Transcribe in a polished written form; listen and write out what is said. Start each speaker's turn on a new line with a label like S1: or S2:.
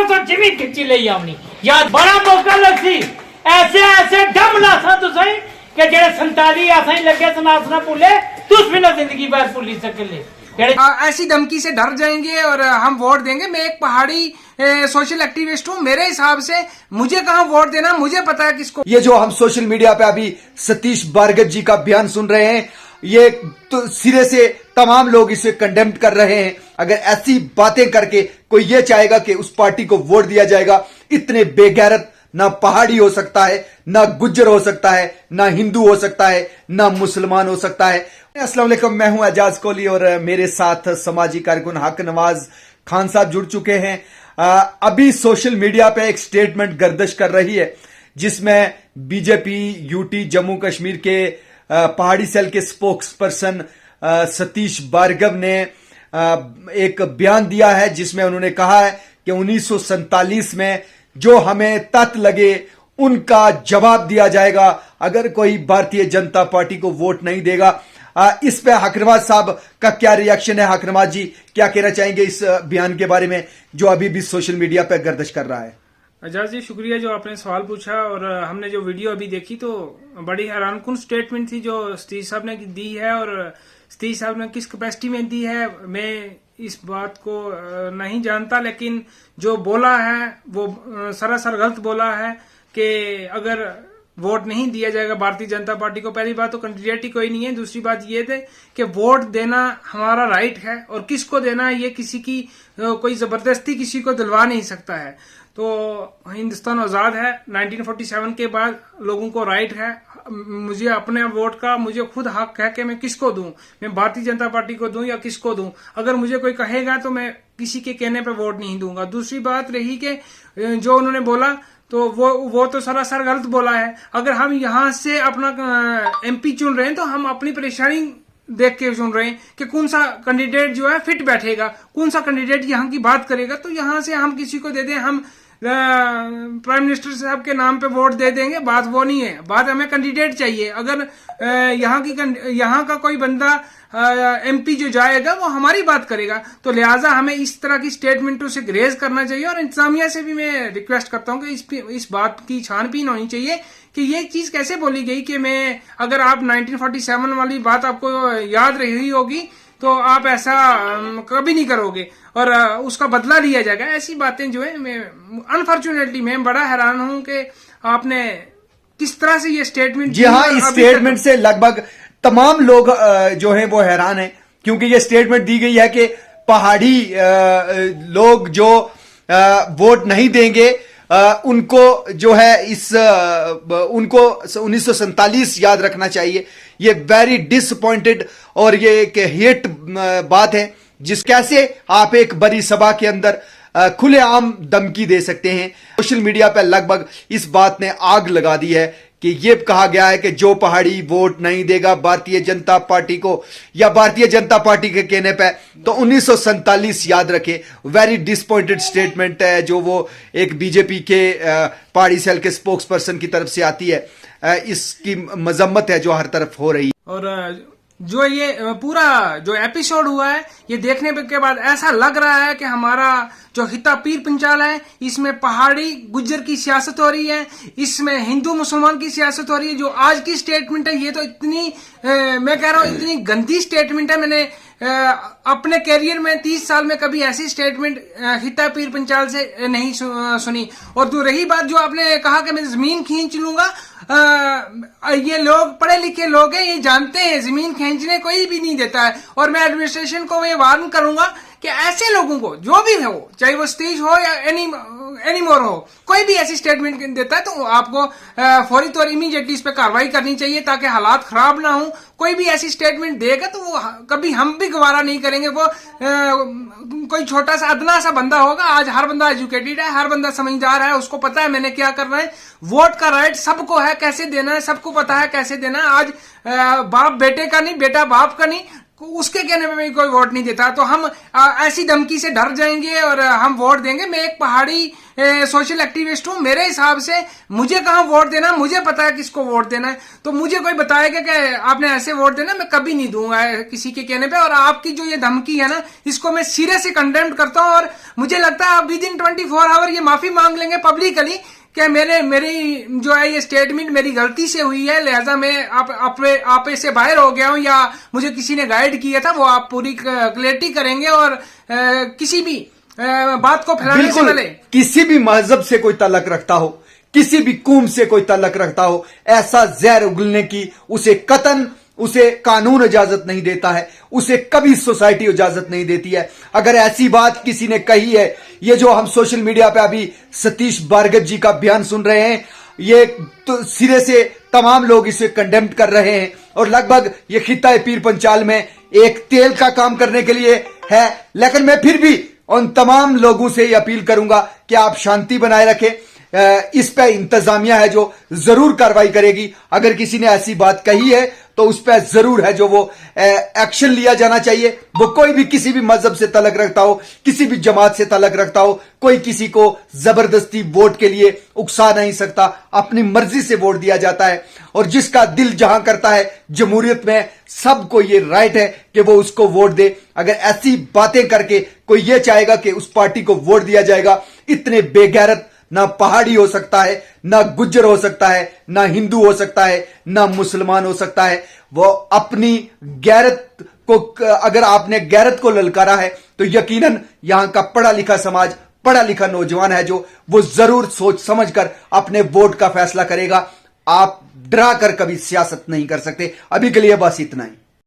S1: तो जिमी खिंची ले आनी यार बड़ा मौका लगसी ऐसे ऐसे डम लासा तुसें कि जेड़े 47 असें लगे सनासना भूले तुस भी ना जिंदगी भर भूली सकले।
S2: ऐसी धमकी से डर जाएंगे और हम वोट देंगे। मैं एक पहाड़ी सोशल एक्टिविस्ट हूँ, मेरे हिसाब से मुझे कहाँ वोट देना मुझे पता है किसको।
S3: ये जो हम सोशल मीडिया पे अभी सतीश बारगत जी का बयान सुन रहे हैं, ये तो सिरे से तमाम लोग इसे कंडेम कर रहे हैं। अगर ऐसी बातें करके कोई ये चाहेगा कि उस पार्टी को वोट दिया जाएगा, इतने बेगैरत ना पहाड़ी हो सकता है, ना गुज्जर हो सकता है, ना हिंदू हो सकता है, ना मुसलमान हो सकता है। अस्सलाम वालेकुम, मैं हूं एजाज कोहली और मेरे साथ समाजी कारकुन हक नवाज खान साहब जुड़ चुके हैं। अभी सोशल मीडिया पे एक स्टेटमेंट गर्दिश कर रही है जिसमें बीजेपी यूटी जम्मू कश्मीर के पहाड़ी सेल के स्पोक्स पर्सन सतीश भार्गव ने एक बयान दिया है जिसमें उन्होंने कहा है कि 1947 में जो हमें तथ्य लगे उनका जवाब दिया जाएगा अगर कोई भारतीय जनता पार्टी को वोट नहीं देगा। इस पे हकनवाज साहब का क्या रिएक्शन है? हकनवाज जी क्या कहना चाहेंगे इस बयान के बारे में जो अभी भी सोशल मीडिया पे गर्दिश कर रहा है?
S2: एजाज जी शुक्रिया जो आपने सवाल पूछा। और हमने जो वीडियो अभी देखी तो बड़ी हैरानकुन स्टेटमेंट थी जो सतीश साहब ने दी है। और सतीश साहब ने किस कैपेसिटी में दी है मैं इस बात को नहीं जानता, लेकिन जो बोला है वो सरासर गलत बोला है कि अगर वोट नहीं दिया जाएगा भारतीय जनता पार्टी को। पहली बात तो कैंडिडेट ही कोई नहीं है। दूसरी बात ये थे कि वोट देना हमारा राइट है और किसको देना है ये किसी की कोई जबरदस्ती किसी को दिलवा नहीं सकता है। तो हिंदुस्तान आजाद है, 1947 के बाद लोगों को राइट है। मुझे अपने वोट का मुझे खुद हक है कि मैं किसको दूं, मैं भारतीय जनता पार्टी को दूं या किसको दूं। अगर मुझे कोई कहेगा तो मैं किसी के कहने पे वोट नहीं दूंगा। दूसरी बात रही कि जो उन्होंने बोला तो वो तो सरासर गलत बोला है। अगर हम यहाँ से अपना एमपी चुन रहे हैं तो हम अपनी परेशानी देख के चुन रहे हैं कि कौन सा कैंडिडेट जो है फिट बैठेगा, कौन सा कैंडिडेट यहाँ की बात करेगा। तो यहाँ से हम किसी को दे दें, हम प्राइम मिनिस्टर साहब के नाम पे वोट दे देंगे, बात वो नहीं है। बात हमें कैंडिडेट चाहिए। अगर यहाँ का कोई बंदा एमपी जो जाएगा वो हमारी बात करेगा, तो लिहाजा हमें इस तरह की स्टेटमेंटों से ग्रेज करना चाहिए। और इंतजामिया से भी मैं रिक्वेस्ट करता हूँ कि इस बात की छानबीन होनी चाहिए कि ये चीज कैसे बोली गई कि मैं अगर आप 1947 वाली बात आपको याद रही होगी तो आप ऐसा कभी नहीं करोगे और उसका बदला लिया जाएगा। ऐसी बातें जो है मैं अनफॉर्चुनेटली मैं बड़ा हैरान हूं कि आपने किस तरह से ये स्टेटमेंट।
S3: जी हाँ, इस स्टेटमेंट से लगभग तमाम लोग जो हैं वो हैरान हैं क्योंकि ये स्टेटमेंट दी गई है कि पहाड़ी लोग जो वोट नहीं देंगे उनको जो है उनको 1947 याद रखना चाहिए। ये वेरी डिसअपॉइंटेड और ये एक हेट बात है जिस कैसे आप एक बड़ी सभा के अंदर खुलेआम धमकी दे सकते हैं। सोशल मीडिया पर लगभग इस बात ने आग लगा दी है कि ये कहा गया है कि जो पहाड़ी वोट नहीं देगा भारतीय जनता पार्टी को या भारतीय जनता पार्टी के कहने पे तो 1947 याद रखे। वेरी डिसअपॉइंटेड स्टेटमेंट है जो वो एक बीजेपी के पहाड़ी सेल के स्पोक्स पर्सन की तरफ से आती है। इसकी मजम्मत है जो हर तरफ हो रही है।
S2: और जो ये पूरा जो एपिसोड हुआ है ये देखने के बाद ऐसा लग रहा है कि हमारा जो हिता पीर पंचाल है इसमें पहाड़ी गुज्जर की सियासत हो रही है, इसमें हिंदू मुसलमान की सियासत हो रही है। जो आज की स्टेटमेंट है ये तो इतनी मैं कह रहा हूँ इतनी गंदी स्टेटमेंट है। मैंने अपने कैरियर में 30 साल में कभी ऐसी स्टेटमेंट हिता पीर पंचाल से नहीं सुनी। और तो रही बात जो आपने कहा कि मैं जमीन खींच लूंगा, ये लोग पढ़े लिखे लोग हैं, ये जानते हैं जमीन खींचने कोई भी नहीं देता है। और मैं एडमिनिस्ट्रेशन को ये वार्न करूंगा कि ऐसे लोगों को जो भी है वो चाहे वो स्टेज हो या एनी मोर हो, कोई भी ऐसी स्टेटमेंट देता है तो आपको फौरी तौर इमीडिएटली इस पर कार्रवाई करनी चाहिए ताकि हालात खराब ना हो। कोई भी ऐसी स्टेटमेंट देगा तो वो कभी हम भी गवारा नहीं करेंगे। वो कोई छोटा सा अदना सा बंदा होगा, आज हर बंदा एजुकेटेड है, हर बंदा समझदार है, उसको पता है मैंने क्या करना है। वोट का राइट सबको है, कैसे देना है सबको पता है कैसे देना है। आज बाप बेटे का नहीं, बेटा बाप का नहीं, उसके कहने पे भी कोई वोट नहीं देता, तो हम ऐसी धमकी से डर जाएंगे और हम वोट देंगे। मैं एक पहाड़ी सोशल एक्टिविस्ट हूं, मेरे हिसाब से मुझे कहां वोट देना, मुझे पता है किसको वोट देना है। तो मुझे कोई बताएगा कि आपने ऐसे वोट देना, मैं कभी नहीं दूंगा किसी के कहने पे। और आपकी जो ये धमकी है ना, इसको मैं सिरे से कंडेम करता हूं। और मुझे लगता है विद इन 24 आवर ये माफी मांग लेंगे पब्लिकली कि मेरी जो है ये स्टेटमेंट मेरी गलती से हुई है, लिहाजा मैं आप से बाहर हो गया हूं, या मुझे किसी ने गाइड किया था, वो आप पूरी क्लैरिटी करेंगे। और किसी भी बात को फैलाने से पहले,
S3: किसी भी मजहब से कोई ताल्लुक रखता हो, किसी भी कौम से कोई ताल्लुक रखता हो, ऐसा जहर उगलने की उसे कतन उसे कानून इजाजत नहीं देता है, उसे कभी सोसाइटी इजाजत नहीं देती है। अगर ऐसी बात किसी ने कही है, ये जो हम सोशल मीडिया पे अभी सतीश बारगत जी का बयान सुन रहे हैं, ये तो सिरे से तमाम लोग इसे कंडेम कर रहे हैं। और लगभग ये खित्ता पीर पंचाल में एक तेल का काम करने के लिए है। लेकिन मैं फिर भी उन तमाम लोगों से ये अपील करूंगा कि आप शांति बनाए रखें। इस पे इंतजामिया है जो जरूर कार्रवाई करेगी। अगर किसी ने ऐसी बात कही है तो उस पर जरूर है जो वो एक्शन लिया जाना चाहिए। वो कोई भी किसी भी मजहब से ताल्लुक रखता हो, किसी भी जमात से ताल्लुक रखता हो, कोई किसी को जबरदस्ती वोट के लिए उकसा नहीं सकता। अपनी मर्जी से वोट दिया जाता है और जिसका दिल जहां करता है, जमहूरियत में सबको ये राइट है कि वो उसको वोट दे। अगर ऐसी बातें करके कोई ये चाहेगा कि उस पार्टी को वोट दिया जाएगा, इतने बेगैरत ना पहाड़ी हो सकता है, ना गुज्जर हो सकता है, ना हिंदू हो सकता है, ना मुसलमान हो सकता है। वो अपनी गैरत को, अगर आपने गैरत को ललकारा है तो यकीनन यहां का पढ़ा लिखा समाज, पढ़ा लिखा नौजवान है जो, वो जरूर सोच समझकर अपने वोट का फैसला करेगा। आप डरा कर कभी सियासत नहीं कर सकते। अभी के लिए बस इतना ही।